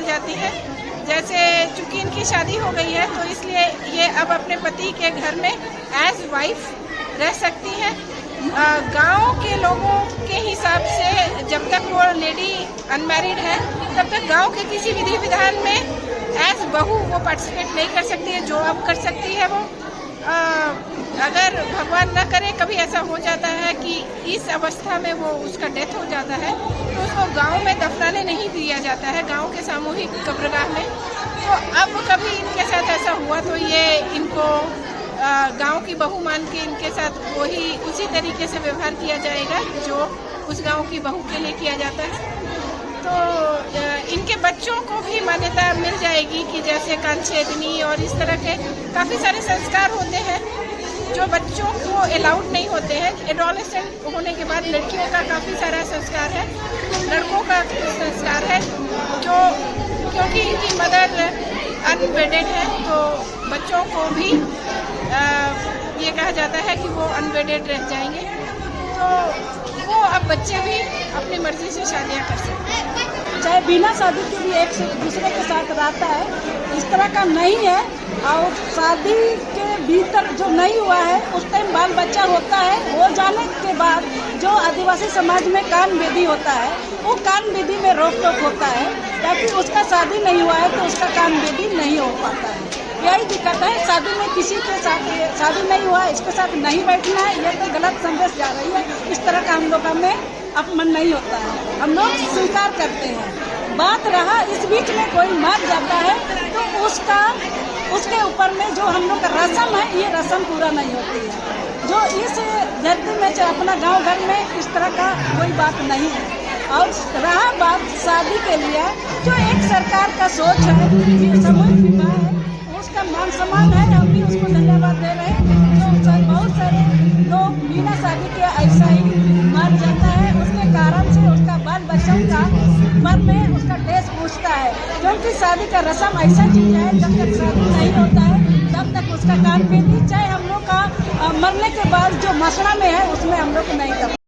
कर जाती हैं। जैसे चूंकि इनकी शादी हो गई है तो इसलिए ये अब अपने पति के घर में एज वाइफ रह सकती हैं। गांव के लोगों के हिसाब से जब तक वो लेडी अनमैरिड है तब तक गांव के किसी विधि विधान में एज बहू वो पार्टिसिपेट नहीं कर सकती है। जो अब कर सकती है वो अगर भगवान न करे कभी ऐसा हो जाता है कि इस अवस्था में वो उसका डेथ हो जाता है तो उसको गांव में दफनाने नहीं दिया जाता है, गांव के सामूहिक कब्रगाह में। तो अब कभी इनके साथ ऐसा हुआ तो ये इनको गांव की बहू मान के इनके साथ वही उसी तरीके से व्यवहार किया जाएगा जो उस गांव की बहू के लिए किया जाता है। तो इनके बच्चों को भी मान्यता मिल जाएगी कि जैसे कांछेदनी और इस तरह के काफ़ी सारे संस्कार होते हैं जो बच्चों को अलाउड नहीं होते हैं। एडोलेसेंट होने के बाद लड़कियों का काफ़ी सारा संस्कार है, लड़कों का संस्कार है जो क्योंकि इनकी मदर अनवेडेड है तो बच्चों को भी ये कहा जाता है कि वो अनवेडेड रह जाएंगे। तो वो अब बच्चे भी अपनी मर्जी से शादियाँ कर सकते हैं। चाहे बिना शादी के भी एक से दूसरे के साथ रहता है, इस तरह का नहीं है। और शादी के भीतर जो नहीं हुआ है उस टाइम बाल बच्चा होता है, हो जाने के बाद जो आदिवासी समाज में कान विधि होता है वो कान विधि में रोक टोक होता है, ताकि उसका शादी नहीं हुआ है तो उसका कान विधि नहीं हो पाता है। यही दिक्कत है, शादी में किसी के साथ शादी नहीं हुआ इसके साथ नहीं बैठना है, ये तो गलत संदेश जा रही है। इस तरह का हम लोगों में अपमान नहीं होता है, हम लोग स्वीकार करते हैं। बात रहा इस बीच में कोई मर जाता है तो उसके ऊपर में जो हम लोग का रस्म है ये रस्म पूरा नहीं होती है। जो इस धरती में अपना गांव घर में इस तरह का कोई बात नहीं है। और रहा बात शादी के लिए, जो एक सरकार का सोच है कि सामूहिक विवाह है उसका मान सम्मान है, हम भी उसको धन्यवाद दे रहे हैं। जो बहुत सारे लोग बिना शादी के ऐसा ही मर जाता है, उसके कारण से उसका बाल बच्चों का मन में उसका टेस्ट पूछता है, क्योंकि शादी का रस्म ऐसा चीज है जब तक शादी नहीं होता है तब तक उसका काम पे नहीं, चाहे हम लोग का मरने के बाद जो मसला में है उसमें हम लोग नहीं कर